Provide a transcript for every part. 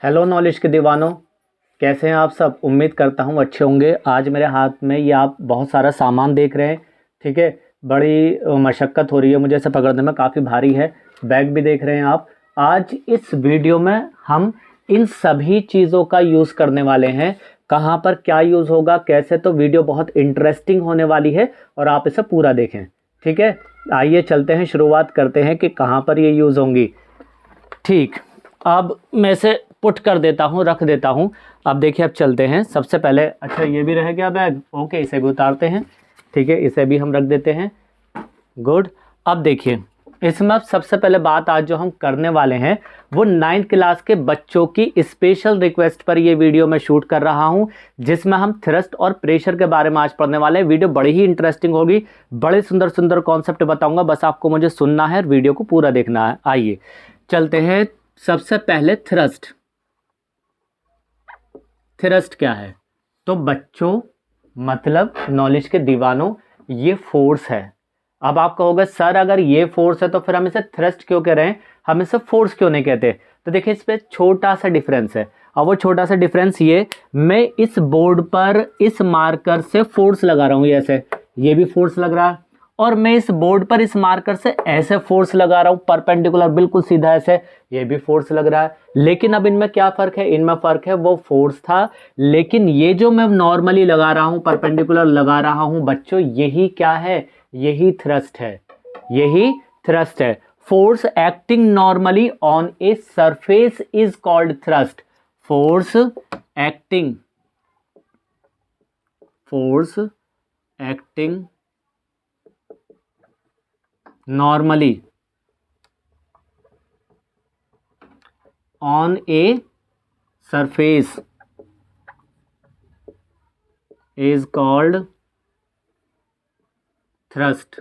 Hello knowledge के दीवानों, कैसे हैं आप सब। उम्मीद करता हूँ अच्छे होंगे। आज मेरे हाथ में ये आप बहुत सारा सामान देख रहे हैं, ठीक है। बड़ी मशक्क़त हो रही है मुझे इसे पकड़ने में, काफ़ी भारी है। बैग भी देख रहे हैं आप। आज इस वीडियो में हम इन सभी चीज़ों का यूज़ करने वाले हैं। कहाँ पर क्या यूज़ होगा, कैसे, तो वीडियो बहुत इंटरेस्टिंग होने वाली है और आप इसे पूरा देखें, ठीक है। आइए चलते हैं, शुरुआत करते हैं कि कहाँ पर ये यूज़ होंगी। ठीक, अब मैं इसे पुट कर देता हूँ, रख देता हूँ। अब देखिए, अब चलते हैं। सबसे पहले, अच्छा ये भी रह गया बैग, ओके, इसे भी उतारते हैं, ठीक है, इसे भी हम रख देते हैं। गुड। अब देखिए, इसमें अब सबसे पहले बात आज जो हम करने वाले हैं वो 9th क्लास के बच्चों की स्पेशल रिक्वेस्ट पर ये वीडियो मैं शूट कर रहा हूँ, जिसमें हम थ्रस्ट और प्रेशर के बारे में आज पढ़ने वाले हैं। वीडियो बड़ी ही इंटरेस्टिंग होगी, बड़े सुंदर सुंदर कॉन्सेप्ट बताऊंगा, बस आपको मुझे सुनना है और वीडियो को पूरा देखना है। आइए चलते हैं। सबसे पहले थ्रस्ट। थ्रस्ट क्या है? तो बच्चों, मतलब नॉलेज के दीवानों, ये फोर्स है। अब आप कहोगे सर अगर ये फोर्स है तो फिर हम इसे थ्रस्ट क्यों कह रहे हैं, हम इसे फोर्स क्यों नहीं कहते? तो देखिए, इस पे छोटा सा डिफरेंस है। अब वो छोटा सा डिफरेंस ये, मैं इस बोर्ड पर इस मार्कर से फोर्स लगा रहा हूँ, ये ऐसे, ये भी फोर्स लग रहा है। और मैं इस बोर्ड पर इस मार्कर से ऐसे फोर्स लगा रहा हूँ, परपेंडिकुलर, बिल्कुल सीधा ऐसे, ये भी फोर्स लग रहा है। लेकिन अब इनमें क्या फ़र्क है? इनमें फ़र्क है, वो फोर्स था, लेकिन ये जो मैं नॉर्मली लगा रहा हूँ, परपेंडिकुलर लगा रहा हूँ बच्चों, यही क्या है? यही थ्रस्ट है। यही थ्रस्ट है। Force acting normally on a surface is called thrust. Force acting normally on a surface is called thrust.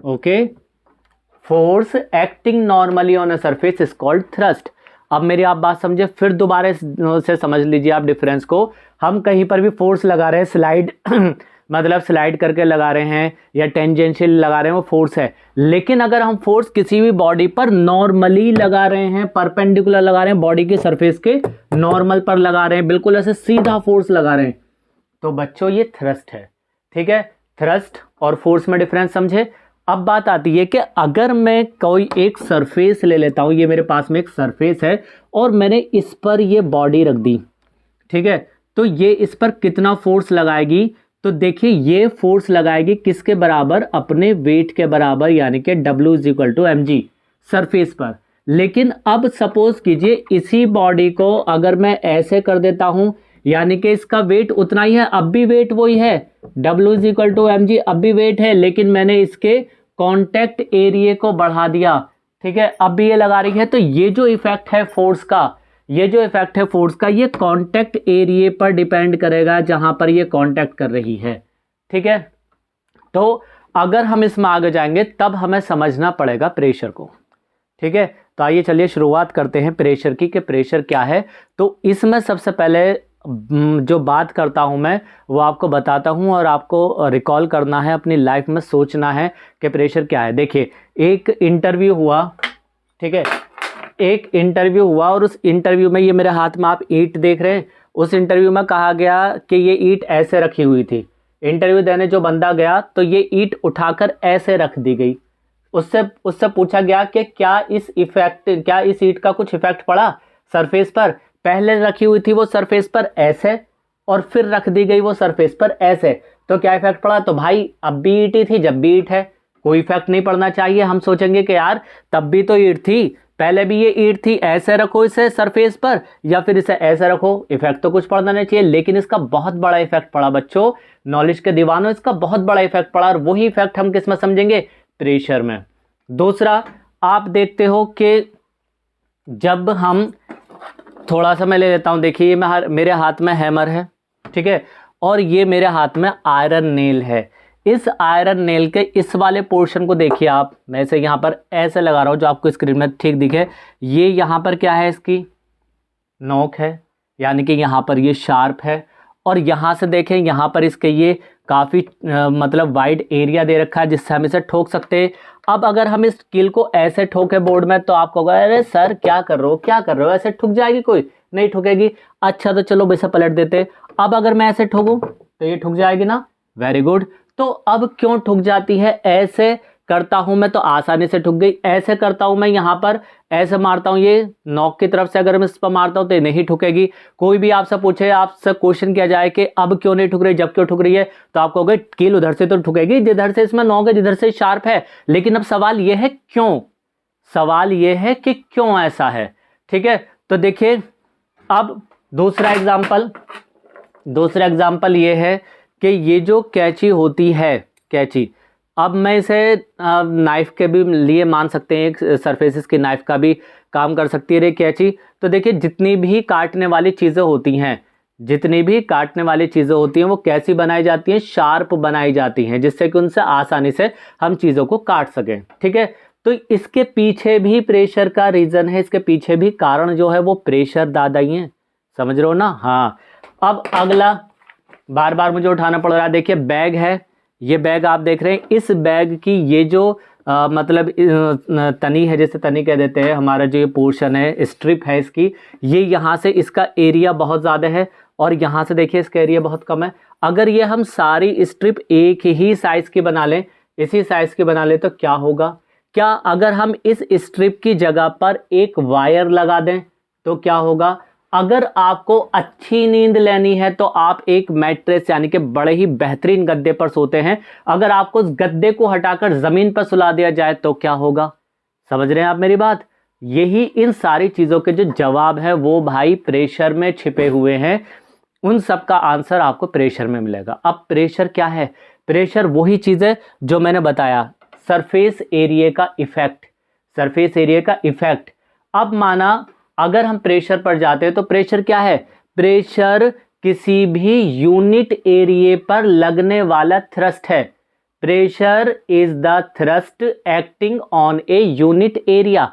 Okay, force acting normally on a surface is called thrust. अब मेरी आप बात समझे, फिर दोबारा से समझ लीजिए आप डिफरेंस को। हम कहीं पर भी फोर्स लगा रहे हैं, स्लाइड मतलब स्लाइड करके लगा रहे हैं या टेंजेंशियल लगा रहे हैं, वो फोर्स है। लेकिन अगर हम फोर्स किसी भी बॉडी पर नॉर्मली लगा रहे हैं, परपेंडिकुलर लगा रहे हैं, बॉडी के सरफेस के नॉर्मल पर लगा रहे हैं, बिल्कुल ऐसे सीधा फोर्स लगा रहे हैं, तो बच्चों ये थ्रस्ट है, ठीक है। थ्रस्ट और फोर्स में डिफरेंस समझे। अब बात आती है कि अगर मैं कोई एक सरफेस ले लेता हूं, ये मेरे पास में एक सरफेस है और मैंने इस पर ये बॉडी रख दी, ठीक है, तो ये इस पर कितना फोर्स लगाएगी? तो देखिए, ये फोर्स लगाएगी किसके बराबर? अपने वेट के बराबर, यानी कि W is equal to mg surface पर। लेकिन अब सपोज कीजिए इसी बॉडी को अगर मैं ऐसे कर देता हूं, यानी कि इसका वेट उतना ही है, अब भी वेट वही है, W is equal to mg, अब भी वेट है, लेकिन मैंने इसके कॉन्टैक्ट एरिया को बढ़ा दिया, ठीक है, अब भी ये लगा रही है। तो ये जो इफेक्ट है फोर्स का, ये जो इफेक्ट है फोर्स का, ये कॉन्टैक्ट एरिया पर डिपेंड करेगा जहां पर ये कॉन्टैक्ट कर रही है, ठीक है। तो अगर हम इसमें आगे जाएंगे तब हमें समझना पड़ेगा प्रेशर को, ठीक है। तो आइए चलिए शुरुआत करते हैं प्रेशर की, कि प्रेशर क्या है। तो इसमें सबसे पहले जो बात करता हूं मैं, वो आपको बताता हूं और आपको रिकॉल करना है, अपनी लाइफ में सोचना है कि प्रेशर क्या है। देखिए, एक इंटरव्यू हुआ, ठीक है, एक इंटरव्यू हुआ और उस इंटरव्यू में, ये मेरे हाथ में आप ईंट देख रहे हैं, उस इंटरव्यू में कहा गया कि ये ईंट ऐसे रखी हुई थी। इंटरव्यू देने जो बंदा गया तो ये ईंट उठाकर ऐसे रख दी गई। उससे पूछा गया कि क्या इस ईंट का कुछ इफेक्ट पड़ा सरफेस पर? पहले रखी हुई थी वो सरफेस पर ऐसे और फिर रख दी गई वो सरफेस पर ऐसे, तो क्या इफेक्ट पड़ा? तो भाई अब भी ईंट ही थी, जब भी ईंट है, कोई इफेक्ट नहीं पड़ना चाहिए। हम सोचेंगे कि यार तब भी तो ईंट थी, पहले भी ये ईंट थी, ऐसे रखो इसे सरफेस पर या फिर इसे ऐसे रखो, इफेक्ट तो कुछ पड़ना नहीं चाहिए। लेकिन इसका बहुत बड़ा इफेक्ट पड़ा बच्चों, नॉलेज के दीवानों, इसका बहुत बड़ा इफेक्ट पड़ा। और वही इफेक्ट हम किस में समझेंगे? प्रेशर में। दूसरा, आप देखते हो कि जब हम, थोड़ा सा मैं ले लेता हूं, देखिए मेरे हाथ में हैमर है, ठीक है, और ये मेरे हाथ में आयरन नेल है। इस आयरन नेल के इस वाले पोर्शन को देखिए आप, मैं इसे यहाँ पर ऐसे लगा रहा हूँ जो आपको स्क्रीन में ठीक दिखे। ये यहाँ पर क्या है? इसकी नोक है, यानी कि यहाँ पर ये शार्प है। और यहाँ से देखें, यहाँ पर इसके ये काफ़ी मतलब वाइड एरिया दे रखा है जिससे हम इसे ठोक सकते हैं। अब अगर हम इस कील को ऐसे ठोके बोर्ड में तो आपको कहोगे अरे सर क्या कर रहे हो, क्या कर रहे हो, ऐसे ठुक जाएगी, कोई नहीं ठुकेगी। अच्छा तो चलो वैसे पलट देते। अब अगर मैं ऐसे ठोकूं तो ये ठुक जाएगी ना, वेरी गुड। तो अब क्यों ठुक जाती है, ऐसे करता हूं मैं तो आसानी से ठुक गई, ऐसे करता हूं मैं यहां पर ऐसे मारता हूं, ये नॉक की तरफ से अगर मैं इस पर मारता हूं तो ये नहीं ठुकेगी। कोई भी आपसे पूछे, आपसे क्वेश्चन किया जाए कि अब क्यों नहीं ठुक रही, जब क्यों ठुक रही है, तो आप कहोगे कील उधर से तो ठुकेगी जिधर से इसमें नॉक है, जिधर से शार्प है। लेकिन अब सवाल यह है क्यों, सवाल यह है कि क्यों ऐसा है। ठीक है, तो देखिए अब दूसरा एग्जाम्पल ये है कि ये जो कैंची होती है, कैंची, अब मैं इसे नाइफ के भी लिए मान सकते हैं, एक सरफेसेस की नाइफ का भी काम कर सकती है ये कैंची। तो देखिए जितनी भी काटने वाली चीज़ें होती हैं, जितनी भी काटने वाली चीज़ें होती हैं वो कैसी बनाई जाती हैं, शार्प बनाई जाती हैं, जिससे कि उनसे आसानी से हम चीज़ों को काट सकें। ठीक है, तो इसके पीछे भी प्रेशर का रीज़न है, इसके पीछे भी कारण जो है वो प्रेशर दादा ही है, समझ रहे हो ना। हाँ, अब अगला बार बार मुझे उठाना पड़ रहा है, देखिए बैग है, ये बैग आप देख रहे हैं, इस बैग की ये जो मतलब तनी है, जैसे तनी कह देते हैं, हमारा जो ये पोर्शन है, स्ट्रिप है इसकी, ये यहाँ से इसका एरिया बहुत ज़्यादा है और यहाँ से देखिए इसका एरिया बहुत कम है। अगर ये हम सारी स्ट्रिप एक ही साइज़ की बना लें, इसी साइज़ की बना लें तो क्या होगा, क्या अगर हम इस स्ट्रिप की जगह पर एक वायर लगा दें तो क्या होगा। अगर आपको अच्छी नींद लेनी है तो आप एक मैट्रेस यानी कि बड़े ही बेहतरीन गद्दे पर सोते हैं, अगर आपको उस गद्दे को हटाकर जमीन पर सुला दिया जाए तो क्या होगा। समझ रहे हैं आप मेरी बात। यही इन सारी चीजों के जो जवाब है वो भाई प्रेशर में छिपे हुए हैं, उन सब का आंसर आपको प्रेशर में मिलेगा। अब प्रेशर क्या है, प्रेशर वही चीज है जो मैंने बताया, सरफेस एरिया का इफेक्ट, सरफेस एरिया का इफेक्ट। अब माना अगर हम प्रेशर पर जाते हैं तो प्रेशर क्या है, प्रेशर किसी भी यूनिट एरिया पर लगने वाला थ्रस्ट है। Pressure is the thrust acting on a unit area,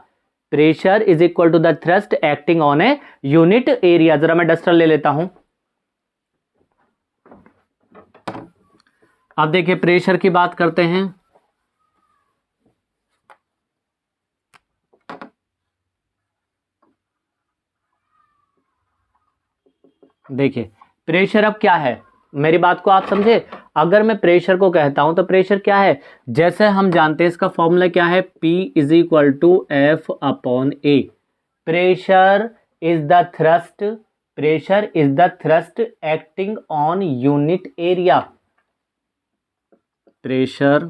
pressure is equal to the thrust acting on a unit area. जरा मैं डस्टर ले लेता हूं। अब देखिए प्रेशर की बात करते हैं। देखिए प्रेशर अब क्या है, मेरी बात को आप समझे। अगर मैं प्रेशर को कहता हूं तो प्रेशर क्या है, जैसे हम जानते हैं इसका फॉर्मूला क्या है, P is equal to F upon A. Pressure is the thrust, pressure is the thrust acting on unit area, pressure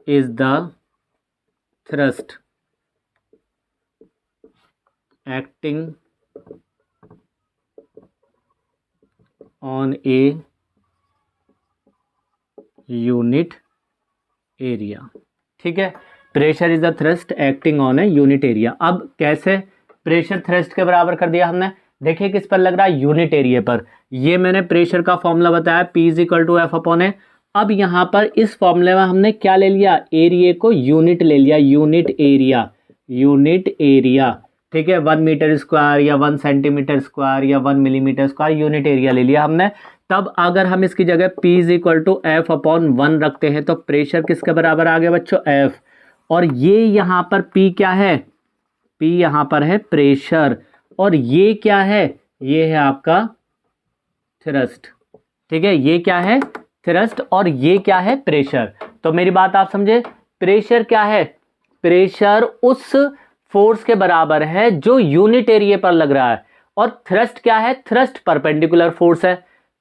is the thrust acting on a unit area. ठीक है, pressure is the thrust acting on a unit area. अब कैसे pressure thrust के बराबर कर दिया हमने, देखिए किस पर लग रहा है, यूनिट एरिया पर। ये मैंने प्रेशर का फॉर्मूला बताया, P is equal to F upon A. अब यहां पर इस फॉर्मूले में हमने क्या ले लिया, एरिया को यूनिट ले लिया, यूनिट एरिया, यूनिट एरिया। ठीक है, 1 मीटर स्क्वायर या 1 सेंटीमीटर स्क्वायर या 1 मिलीमीटर स्क्वायर यूनिट एरिया ले लिया हमने। तब अगर हम इसकी जगह P is equal to F upon 1 रखते हैं तो प्रेशर किसके बराबर आ गया बच्चों, F। और ये यहाँ पर P क्या है, P यहाँ पर है प्रेशर, और ये क्या है, ये है आपका थ्रस्ट। ठीक है, ये क्या है, थ्रस्ट, और ये क्या है, प्रेशर। तो मेरी बात आप समझे, प्रेशर क्या है, प्रेशर उस फोर्स के बराबर है जो यूनिट एरिया पर लग रहा है, और थ्रस्ट क्या है, थ्रस्ट परपेंडिकुलर फोर्स है,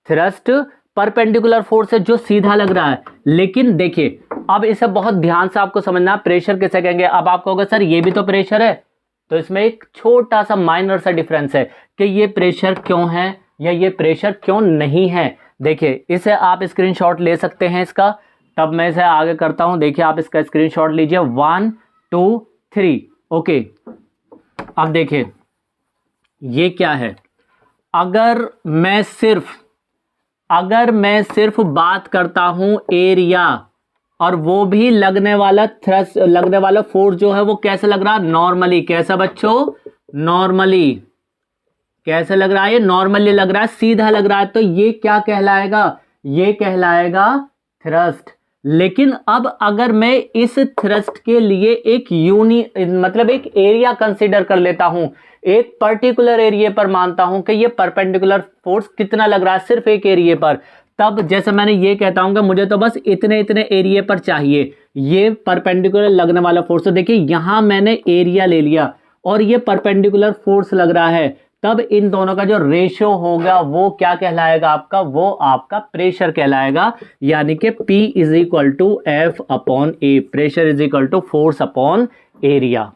थ्रस्ट परपेंडिकुलर फोर्स है जो सीधा लग रहा है। लेकिन देखिए अब इसे बहुत ध्यान से आपको समझना, प्रेशर किसे कहेंगे। अब आप कहोगे सर ये भी तो प्रेशर है, तो इसमें एक छोटा सा माइनर सा डिफरेंस है कि ये प्रेशर क्यों है या ये प्रेशर क्यों नहीं है। देखिए इसे आप स्क्रीनशॉट ले सकते हैं इसका, तब मैं इसे आगे करता हूं। देखिए आप इसका स्क्रीनशॉट लीजिए, 1 2 3। ओके, अब देखिए ये क्या है, अगर मैं सिर्फ बात करता हूं एरिया, और वो भी लगने वाला थ्रस्ट, लगने वाला फोर्स जो है वो कैसे लग रहा है, नॉर्मली। कैसा बच्चों, नॉर्मली। कैसे लग रहा है? ये नॉर्मली लग रहा है, सीधा लग रहा है, तो ये क्या कहलाएगा? ये कहलाएगा थ्रस्ट। लेकिन अब अगर मैं इस थ्रस्ट के लिए एक मतलब एक एरिया कंसीडर कर लेता हूं, एक पर्टिकुलर एरिया पर मानता हूं कि ये परपेंडिकुलर फोर्स कितना लग रहा है सिर्फ एक एरिया पर, तब जैसे मैंने ये कहता हूं कि मुझे तो बस इतने इतने एरिया पर चाहिए ये परपेंडिकुलर लगने वाला फोर्स। तो देखिए यहां मैंने एरिया ले लिया और ये परपेंडिकुलर फोर्स लग रहा है, तब इन दोनों का जो रेशियो होगा वो क्या कहलाएगा आपका? वो आपका प्रेशर कहलाएगा, यानी कि P is equal to F upon A, pressure is equal to force upon area.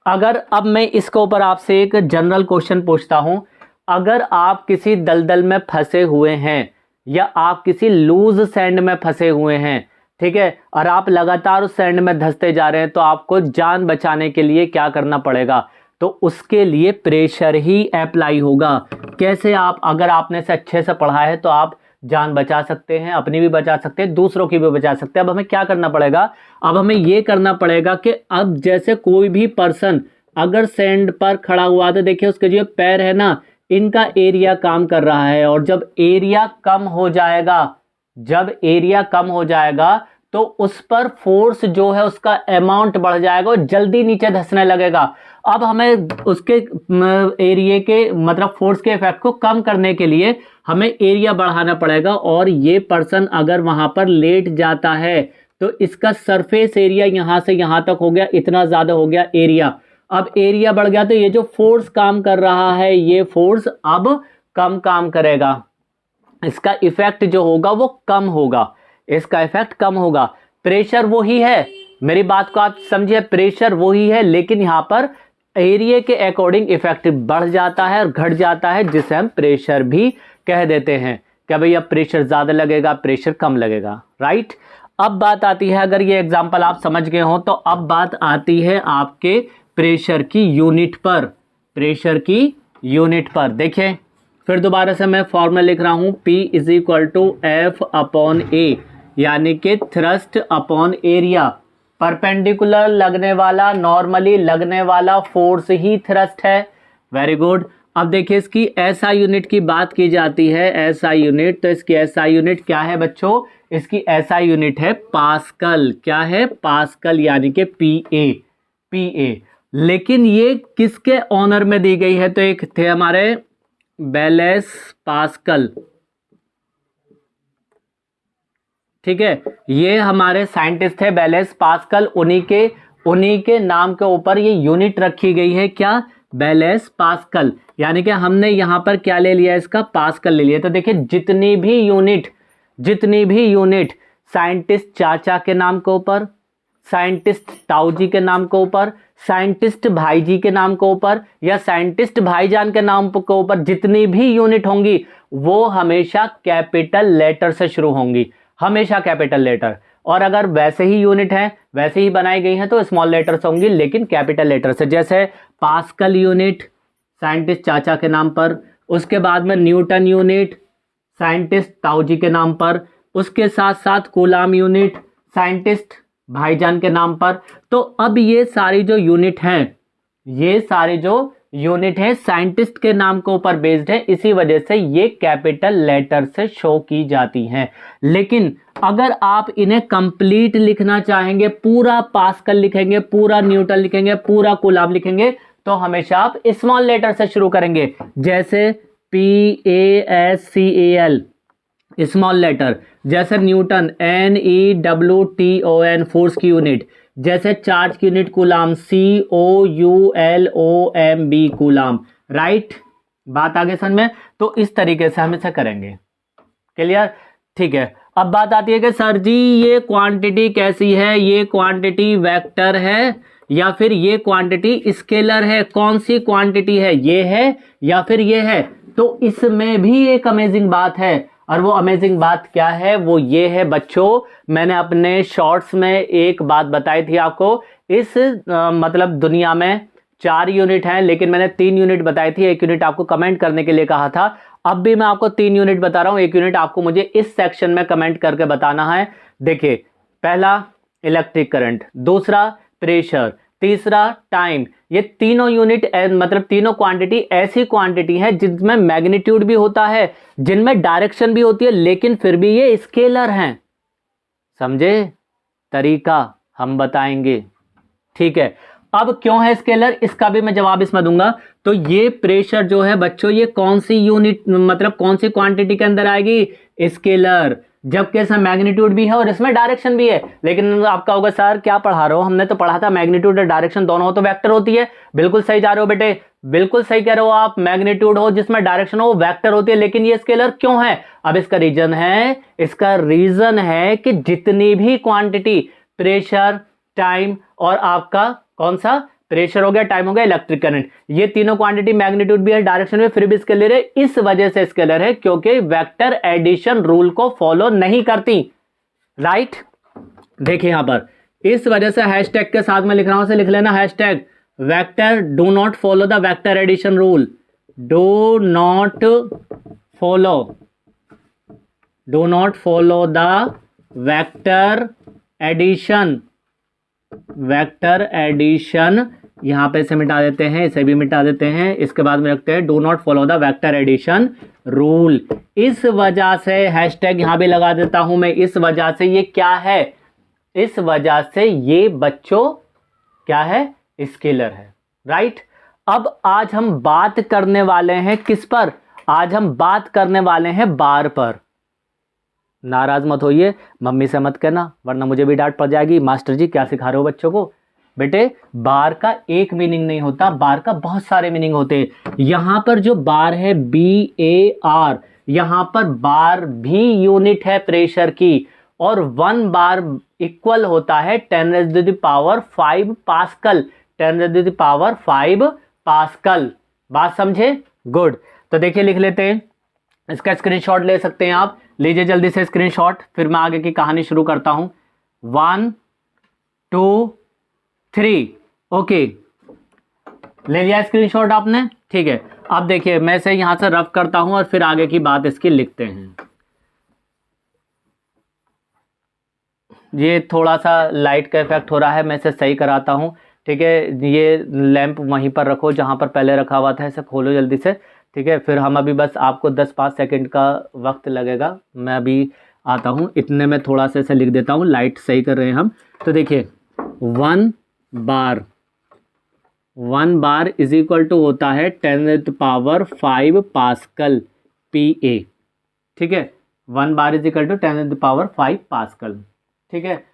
अगर अब मैं इसके ऊपर आपसे एक जनरल क्वेश्चन पूछता हूं, अगर आप किसी दलदल में फंसे हुए हैं या आप किसी लूज सैंड में फंसे हुए हैं, ठीक है, और आप लगातार उस सैंड में धंसते जा रहे हैं, तो आपको जान बचाने के लिए क्या करना पड़ेगा? तो उसके लिए प्रेशर ही अप्लाई होगा। कैसे? आप अगर आपने से अच्छे से पढ़ा है तो आप जान बचा सकते हैं, अपनी भी बचा सकते हैं, दूसरों की भी बचा सकते हैं। अब हमें क्या करना पड़ेगा? अब हमें ये करना पड़ेगा कि अब जैसे कोई भी पर्सन अगर सैंड पर खड़ा हुआ तो देखिए उसके जो पैर है ना, इनका एरिया काम कर रहा है, और जब एरिया कम हो जाएगा, जब एरिया कम हो जाएगा तो उस पर फोर्स जो है उसका अमाउंट बढ़ जाएगा और जल्दी नीचे धंसने लगेगा। अब हमें उसके एरिया के मतलब फोर्स के इफेक्ट को कम करने के लिए हमें एरिया बढ़ाना पड़ेगा, और ये पर्सन अगर वहां पर लेट जाता है तो इसका सरफेस एरिया यहां से यहां तक हो गया, इतना ज्यादा हो गया एरिया। अब एरिया बढ़ गया तो ये जो फोर्स काम कर रहा है ये फोर्स अब कम काम करेगा, इसका इफेक्ट जो होगा वो कम होगा, इसका इफेक्ट कम होगा। प्रेशर वही है, मेरी बात को आप समझिए, प्रेशर वही है, लेकिन यहां पर एरिया के अकॉर्डिंग इफेक्ट बढ़ जाता है और घट जाता है, जिसे हम प्रेशर भी कह देते हैं। क्या भैया प्रेशर ज्यादा लगेगा, प्रेशर कम लगेगा, राइट? अब बात आती है, अगर ये एग्जांपल आप समझ गए हो तो अब बात आती है आपके प्रेशर की यूनिट पर। प्रेशर की यूनिट पर देखिए फिर दोबारा से मैं फॉर्मूला लिख रहा हूं, P is equal to F upon A, यानी कि थ्रस्ट अपॉन एरिया। परपेंडिकुलर लगने वाला, नॉर्मली लगने वाला फोर्स ही थ्रस्ट है। Very good. अब देखिए इसकी एसआई यूनिट की बात की जाती है, एसआई यूनिट, तो इसकी एसआई यूनिट क्या है बच्चों? इसकी एसआई यूनिट है पास्कल। क्या है? पास्कल, यानी कि पीए, पीए। लेकिन ये किसके ऑनर में दी गई है? तो एक थे हमारे बेलेस पास्कल, ठीक है, ये हमारे साइंटिस्ट थे बेलेस पास्कल, उन्हीं के नाम के ऊपर ये यूनिट रखी गई है। क्या? बेलेस पास्कल, यानी कि हमने यहां पर क्या ले लिया? इसका पास्कल ले लिया। तो देखिए जितनी भी यूनिट साइंटिस्ट चाचा के नाम के ऊपर, साइंटिस्ट ताऊ जी के नाम के ऊपर, साइंटिस्ट भाई जी के नाम के ऊपर, या साइंटिस्ट भाईजान के नाम के ऊपर जितनी भी यूनिट होंगी वो हमेशा कैपिटल लेटर से शुरू होंगी, हमेशा कैपिटल लेटर। और अगर वैसे ही यूनिट है, वैसे ही बनाई गई हैं तो स्मॉल लेटर से होंगी, लेकिन कैपिटल लेटर से। जैसे पास्कल यूनिट साइंटिस्ट चाचा के नाम पर, उसके बाद में न्यूटन यूनिट साइंटिस्ट ताऊ जी के नाम पर, उसके साथ साथ कूलाम यूनिट साइंटिस्ट भाईजान के नाम पर। तो अब ये सारी जो यूनिट हैं, ये सारे जो यूनिट है साइंटिस्ट के नाम के ऊपर बेस्ड है, इसी वजह से ये कैपिटल लेटर से शो की जाती हैं। लेकिन अगर आप इन्हें कंप्लीट लिखना चाहेंगे, पूरा पास्कल लिखेंगे, पूरा न्यूटन लिखेंगे, पूरा कूलाम लिखेंगे, तो हमेशा आप स्मॉल लेटर से शुरू करेंगे। जैसे PASCAL स्मॉल लेटर, जैसे न्यूटन NEWTON फोर्स की यूनिट, जैसे चार्ज की unit coulomb COULOMB coulomb, right? बात आगे समझ में? तो इस तरीके से हम इसे करेंगे। क्लियर? ठीक है। अब बात आती है कि सर जी ये क्वांटिटी कैसी है? ये क्वांटिटी वेक्टर है या फिर ये क्वांटिटी स्केलर है? कौन सी क्वांटिटी है? ये है या फिर ये है? तो इसमें भी एक अमेजिंग बात है, और वो अमेजिंग बात क्या है? वो ये है बच्चों, मैंने अपने शॉर्ट्स में एक बात बताई थी आपको। इस मतलब दुनिया में 4 यूनिट हैं, लेकिन मैंने 3 यूनिट बताई थी, 1 यूनिट आपको कमेंट करने के लिए कहा था। अब भी मैं आपको 3 यूनिट बता रहा हूं, 1 यूनिट आपको मुझे इस सेक्शन में कमेंट करके बताना है। देखिए, पहला इलेक्ट्रिक करंट, दूसरा प्रेशर, तीसरा टाइम। ये तीनों यूनिट मतलब तीनों क्वांटिटी ऐसी क्वांटिटी है जिनमें मैग्नीट्यूड भी होता है, जिनमें डायरेक्शन भी होती है, लेकिन फिर भी ये स्केलर हैं। समझे? तरीका हम बताएंगे, ठीक है। अब क्यों है स्केलर, इसका भी मैं जवाब इसमें दूंगा। तो ये प्रेशर जो है बच्चों, ये कौन सी यूनिट मतलब कौन सी क्वांटिटी के अंदर आएगी? स्केलर। जबकि इसमें मैग्नीट्यूड भी है और इसमें डायरेक्शन भी है। लेकिन आपका होगा सर क्या पढ़ा रहे हो, हमने तो पढ़ा था मैग्नीट्यूड और डायरेक्शन दोनों हो तो वेक्टर होती है। बिल्कुल सही जा रहे हो बेटे, बिल्कुल सही कह रहे हो आप। मैग्नीट्यूड हो जिसमें डायरेक्शन हो वो वेक्टर होती है, लेकिन ये स्केलर क्यों है? अब इसका रीजन है कि जितनी भी क्वांटिटी, प्रेशर, टाइम और आपका कौन सा, प्रेशर हो गया, टाइम हो गया, इलेक्ट्रिक करंट, ये तीनों क्वांटिटी मैग्नीट्यूड भी है, डायरेक्शन में फिर भी स्केलर है। इस वजह से स्केलर है क्योंकि वेक्टर एडिशन रूल को फॉलो नहीं करती। राइट, देखिए यहां पर इस वजह से हैशटैग के साथ में लिख रहा हूं, से लिख लेना hashtag vector do not follow the vector addition rule. Do not follow the vector addition, यहां पे इसे मिटा देते हैं, इसे भी मिटा देते हैं, इसके बाद में रखते हैं do not follow the vector addition rule. इस वजह से हैशटैग यहां भी लगा देता हूं मैं, इस वजह से ये क्या है, इस वजह से ये बच्चों क्या है, स्केलर है। राइट, अब आज हम बात करने वाले हैं किस पर? आज हम बात करने वाले हैं बार पर। नाराज मत होइए, मम्मी से मत कहना वरना मुझे भी डांट पड़ जाएगी, मास्टर जी क्या सिखा रहे हो बच्चों को। बेटे बार का एक मीनिंग नहीं होता, बार का बहुत सारे मीनिंग होते हैं। यहां पर जो बार है BAR, यहां पर बार भी यूनिट है प्रेशर की, और 1 बार इक्वल होता है 10⁵ पास्कल, 10⁵ पास्कल। बात समझे? गुड। तो देखिए लिख लेते हैं, इसका स्क्रीनशॉट ले सकते हैं आप, लीजिए जल्दी से स्क्रीनशॉट, फिर मैं आगे की कहानी शुरू करता हूं। 1 2 3, ओके, ले लिया स्क्रीनशॉट आपने, ठीक है। अब देखिए मैं इसे यहां से रफ करता हूं और फिर आगे की बात इसकी लिखते हैं। ये थोड़ा सा लाइट का इफेक्ट हो रहा है, मैं इसे सही कराता हूं, ठीक है। ये लैंप वहीं पर रखो जहां पर पहले रखा हुआ था, इसे खोलो जल्दी से, ठीक है। फिर हम अभी बस आपको 10-5 सेकंड का वक्त लगेगा, मैं अभी आता हूं, इतने में थोड़ा सा इसे लिख देता हूं, लाइट सही कर रहे हैं हम। तो देखिए 1 बार इज इक्वल टू होता है 10⁵ पास्कल PA, ठीक है। 1 bar is equal to 10⁵ pascal, ठीक है।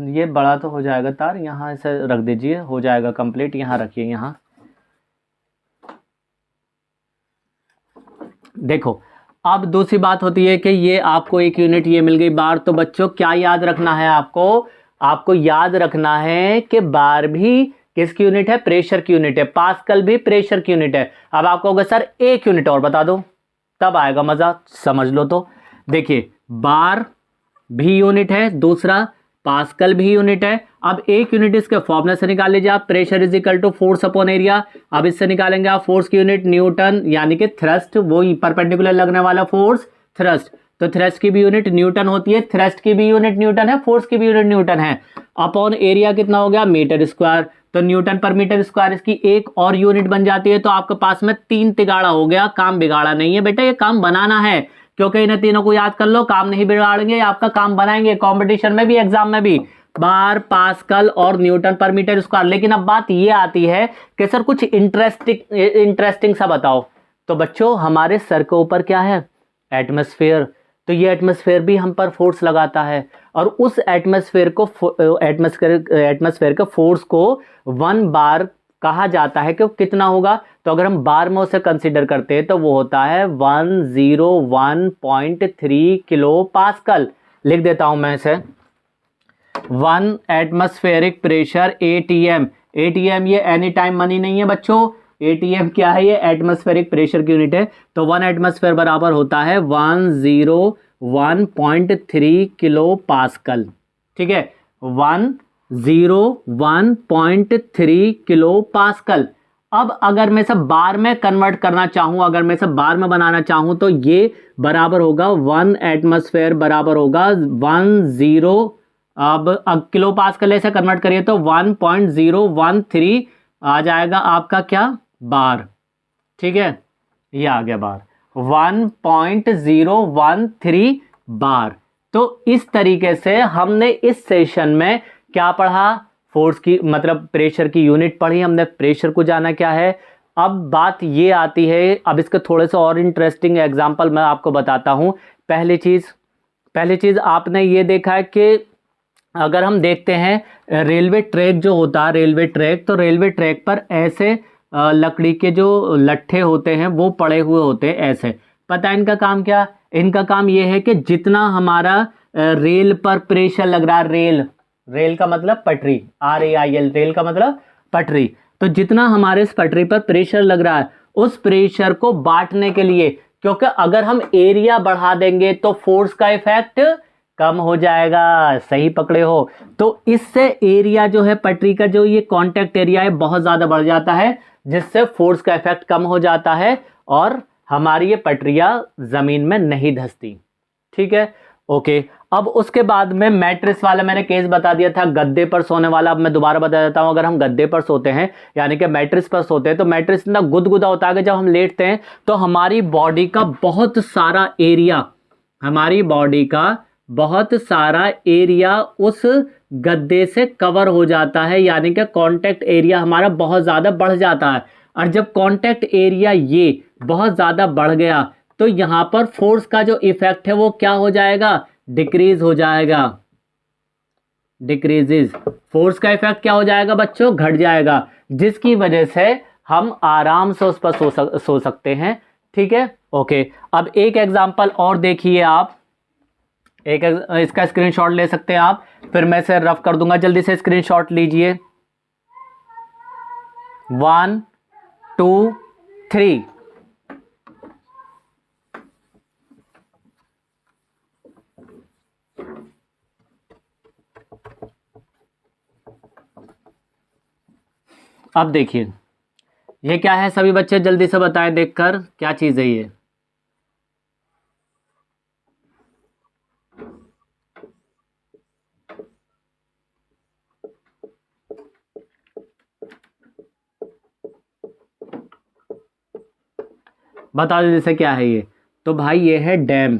ये बड़ा तो हो जाएगा तार, यहाँ इसे रख दीजिए, हो जाएगा कंप्लीट, यहाँ रखिए। यहाँ देखो अब दूसरी बात होती है कि ये आपको एक यूनिट ये मिल गई बार, तो बच्चों क्या याद रखना है आपको याद रखना है कि बार भी किसकी यूनिट है? प्रेशर की यूनिट है। पास्कल भी प्रेशर की यूनिट है। अब आपको होगा सर एक यूनिट और बता दो, तब आएगा मजा, समझ लो। तो देखिए बार भी यूनिट है, दूसरा पास्कल भी यूनिट है। अब एक यूनिट इसके फॉर्मूला से निकाल लीजिए आप, pressure is equal to force upon area. अब इससे निकालेंगे आप फोर्स की यूनिट न्यूटन, यानी कि थ्रस्ट, वो परपेंडिकुलर लगने वाला फोर्स थ्रस्ट। तो थ्रस्ट की भी यूनिट न्यूटन होती है, थ्रस्ट की भी यूनिट न्यूटन है, फोर्स की भी यूनिट न्यूटन है। अपॉन एरिया कितना हो गया? Metre square. तो न्यूटन पर मीटर स्क्वायर इसकी एक और यूनिट बन जाती है। तो आपके पास में 3 तिगाड़ा हो गया, काम बिगाड़ा नहीं है बेटा, ये काम बनाना है, क्योंकि इन्हें तीनों को याद कर लो, काम नहीं बिगाड़ेंगे, आपका काम बनाएंगे कंपटीशन में भी, एग्जाम में भी। बार, पास्कल और न्यूटन पर मीटर स्क्वायर। लेकिन अब बात ये आती है कि सर कुछ इंटरेस्टिंग सा बताओ। तो बच्चों हमारे सर के ऊपर क्या है? एटमॉस्फेयर। तो ये एटमॉस्फेयर भी हम पर फोर्स लगाता है, और उस एटमॉस्फेयर के फोर्स को 1 बार कहा जाता है कि कितना होगा? तो अगर हम बार में उसे कंसीडर करते हैं तो वो होता है 101.3 किलो पास्कल। लिख देता हूं मैं इसे, 1 एटमॉस्फेरिक प्रेशर ATM। ATM ये एनी टाइम मनी नहीं है बच्चों, ATM क्या है? ये एटमॉस्फेरिक प्रेशर की यूनिट है। तो 1 एटमॉस्फेयर बराबर होता है 101.3 किलो पास्कल, ठीक है। 101.3 किलो पास्कल। अब अगर मैं सब बार में कन्वर्ट करना चाहूं, अगर मैं सब बार में बनाना चाहूं, तो ये बराबर होगा 1 एटमॉस्फेयर बराबर होगा अब किलो पास्कल से कन्वर्ट करिए तो 1.013 आ जाएगा आपका क्या, बार। ठीक है, ये आ गया बार, 1.013 बार। तो इस तरीके से हमने इस सेशन में क्या पढ़ा, फोर्स की मतलब प्रेशर की यूनिट पढ़ी हमने, प्रेशर को जाना क्या है। अब बात ये आती है, अब इसके थोड़े से और इंटरेस्टिंग एग्जांपल मैं आपको बताता हूं। पहली चीज आपने ये देखा है कि अगर हम देखते हैं रेलवे ट्रैक जो होता है, रेलवे ट्रैक, तो रेलवे ट्रैक पर ऐसे लकड़ी के जो लट्ठे होते हैं वो पड़े हुए होते हैं ऐसे। पता है इनका काम क्या, इनका काम ये है कि जितना हमारा रेल पर प्रेशर लग रहा है, रेल का मतलब पटरी, RAIL, रेल का मतलब पटरी, तो जितना हमारे इस पटरी पर प्रेशर लग रहा है उस प्रेशर को बांटने के लिए, क्योंकि अगर हम एरिया बढ़ा देंगे तो फोर्स का इफेक्ट कम हो जाएगा, सही पकड़े हो। तो इससे एरिया जो है पटरी का, जो ये कांटेक्ट एरिया है, बहुत ज्यादा बढ़ जाता है, जिससे फोर्स का इफेक्ट कम हो जाता है और हमारी ये पटरियां जमीन में नहीं धंसती। ठीक है, ओके। अब उसके बाद में मैट्रेस वाला मैंने केस बता दिया था, गद्दे पर सोने वाला। अब मैं दोबारा बता देता हूं, अगर हम गद्दे पर सोते हैं यानी कि मैट्रेस पर सोते हैं, तो मैट्रेस इतना गुदगुदा होता है कि जब हम लेटते हैं तो हमारी बॉडी का बहुत सारा एरिया उस गद्दे से कवर हो जाता है, यानी कि कांटेक्ट एरिया हमारा बहुत ज़्यादा बढ़ जाता है। और जब कांटेक्ट एरिया ये बहुत ज़्यादा बढ़ गया तो यहाँ पर फोर्स का जो इफेक्ट है वो क्या हो जाएगा, डिक्रीज हो जाएगा, डिक्रीजेज। फोर्स का इफेक्ट क्या हो जाएगा बच्चों, घट जाएगा, जिसकी वजह से हम आराम से उस पर सो सकते हैं। ठीक है, ओके। अब एक एग्जांपल और देखिए आप, इसका स्क्रीनशॉट ले सकते हैं आप, फिर मैं इसे रफ कर दूंगा, जल्दी से स्क्रीनशॉट लीजिए। 1 2 3। अब देखिए ये क्या है, सभी बच्चे जल्दी से बताएं देखकर, क्या चीज है ये। बता दो जैसे क्या है ये। तो भाई ये है डैम।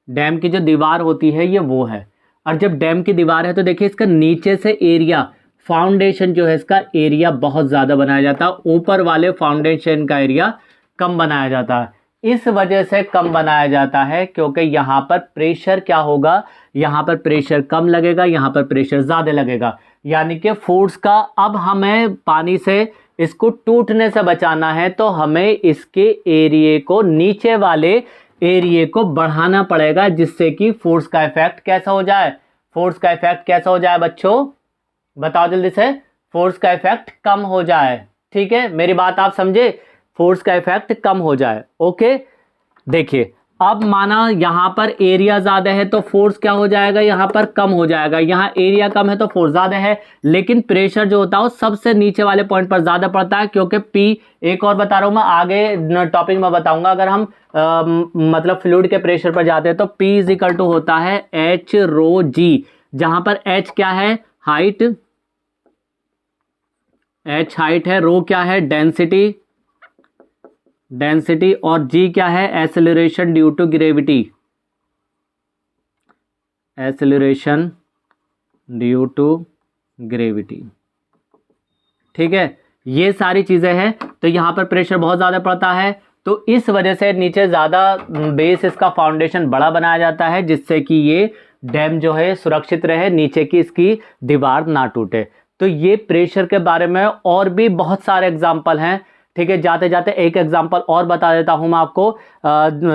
डैम की जो दीवार होती है ये वो है, और जब डैम की दीवार है तो देखिए इसका नीचे से एरिया, फाउंडेशन जो है इसका एरिया बहुत ज़्यादा बनाया जाता है, ऊपर वाले फाउंडेशन का एरिया कम बनाया जाता है। इस वजह से कम बनाया जाता है क्योंकि यहाँ पर प्रेशर क्या होगा, यहाँ पर प्रेशर कम लगेगा, यहाँ पर प्रेशर ज़्यादा लगेगा, यानी कि फोर्स का, अब हमें पानी से इसको टूटने से बचाना है तो हमें इसके एरिए को, नीचे वाले एरिए को बढ़ाना पड़ेगा, जिससे कि फोर्स का इफेक्ट कैसा हो जाए, फोर्स का इफेक्ट कैसा हो जाए बच्चों, बताओ जल्दी से, फोर्स का इफेक्ट कम हो जाए। ठीक है, मेरी बात आप समझे, फोर्स का इफेक्ट कम हो जाए। ओके, देखिए अब माना यहां पर एरिया ज्यादा है तो फोर्स क्या हो जाएगा, यहां पर कम हो जाएगा, यहां एरिया कम है तो फोर्स ज्यादा है, लेकिन प्रेशर जो होता है वो सबसे नीचे वाले पॉइंट पर ज्यादा पड़ता है, क्योंकि पी, एक और बता रहा हूं मैं, आगे टॉपिक में बताऊंगा, अगर हम मतलब फ्लूइड के प्रेशर पर जाते हैं तो P इज इक्वल टू होता है H रो जी, जहां पर H क्या है, हाइट, H हाइट है, रो क्या है, डेंसिटी, और G क्या है, acceleration due to gravity, acceleration due to gravity. ठीक है, ये सारी चीजें हैं, तो यहां पर प्रेशर बहुत ज्यादा पड़ता है, तो इस वजह से नीचे ज्यादा बेस, इसका फाउंडेशन बड़ा बनाया जाता है, जिससे कि ये डैम जो है सुरक्षित रहे, नीचे की इसकी दीवार ना टूटे। तो ये प्रेशर के बारे में और भी बहुत सारे एग्जाम्पल हैं। ठीक है, जाते जाते एक एग्जांपल और बता देता हूं मैं आपको।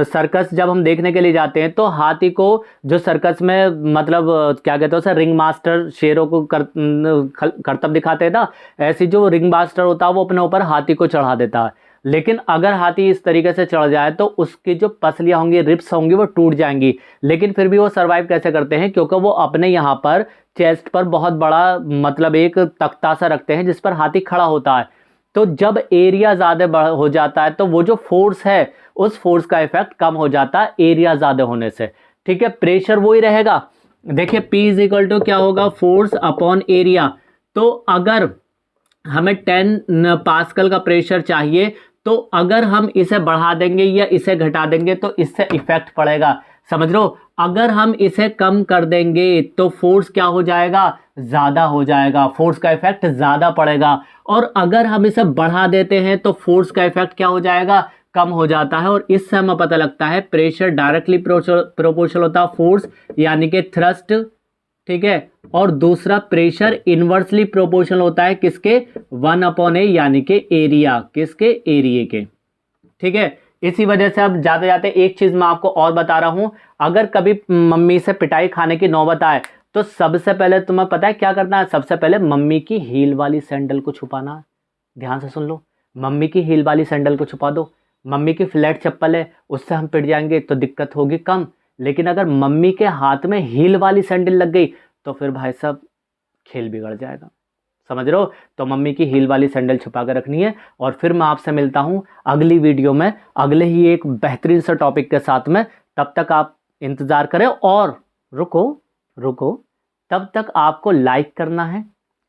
सर्कस जब हम देखने के लिए जाते हैं तो हाथी को, जो सर्कस में मतलब क्या कहते हैं उसे, रिंग मास्टर शेरों को करतब दिखाते हैं ना, ऐसी जो रिंग मास्टर होता है वो अपने ऊपर हाथी को चढ़ा देता है, लेकिन अगर हाथी इस तरीके से चढ़ जाए तो उसकी जो पसलियां होंगी, रिप्स होंगी, वो टूट जाएंगी, लेकिन फिर भी वो सर्वाइव कैसे करते हैं, क्योंकि वो अपने यहाँ पर चेस्ट पर बहुत बड़ा मतलब एक तख्ता सा रखते हैं जिस पर हाथी खड़ा होता है। तो जब एरिया ज़्यादा हो जाता है तो वो जो फोर्स है उस फोर्स का इफेक्ट कम हो जाता है एरिया ज़्यादा होने से। ठीक है, प्रेशर वही रहेगा, देखिए P इज इक्वल टू क्या होगा, फोर्स अपॉन एरिया। तो अगर हमें 10 पास्कल का प्रेशर चाहिए, तो अगर हम इसे बढ़ा देंगे या इसे घटा देंगे तो इससे इफेक्ट पड़ेगा, समझ लो। अगर हम इसे कम कर देंगे तो फोर्स क्या हो जाएगा, ज़्यादा हो जाएगा, फोर्स का इफेक्ट ज़्यादा पड़ेगा। और अगर हम इसे बढ़ा देते हैं तो फोर्स का इफेक्ट क्या हो जाएगा, कम हो जाता है। और इससे हमें पता लगता है प्रेशर डायरेक्टली प्रोपोर्शनल होता है फोर्स यानी कि थ्रस्ट, ठीक है। और दूसरा प्रेशर इनवर्सली प्रोपोर्शनल होता है किसके, 1/A यानी कि एरिया, किसके, एरिया के, ठीक है। इसी वजह से अब जाते जाते एक चीज मैं आपको और बता रहा हूं, अगर कभी मम्मी से पिटाई खाने की नौबत आए तो सबसे पहले तुम्हें पता है क्या करना है, सबसे पहले मम्मी की हील वाली सैंडल को छुपाना। ध्यान से सुन लो, मम्मी की हील वाली सैंडल को छुपा दो। मम्मी की फ्लैट चप्पल है, उससे हम पिट जाएंगे तो दिक्कत होगी कम, लेकिन अगर मम्मी के हाथ में हील वाली सैंडल लग गई तो फिर भाई साहब खेल बिगड़ जाएगा, समझ रहे हो। तो मम्मी की हील वाली सैंडल छुपा कर रखनी है। और फिर मैं आपसे मिलता हूं अगली वीडियो में अगले ही एक बेहतरीन सा टॉपिक के साथ में। तब तक आप इंतज़ार करें और रुको, तब तक आपको लाइक करना है,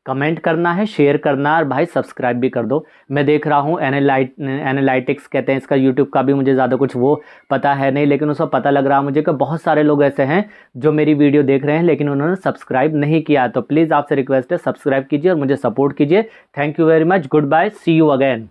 कमेंट करना है, शेयर करना है, और भाई सब्सक्राइब भी कर दो। मैं देख रहा हूँ एनालिटिक्स कहते हैं इसका, यूट्यूब का भी मुझे ज़्यादा कुछ वो पता है नहीं, लेकिन उसको पता लग रहा है मुझे कि बहुत सारे लोग ऐसे हैं जो मेरी वीडियो देख रहे हैं लेकिन उन्होंने सब्सक्राइब नहीं किया। तो प्लीज़ आपसे रिक्वेस्ट है, सब्सक्राइब कीजिए और मुझे सपोर्ट कीजिए। Thank you very much, good bye, see you again.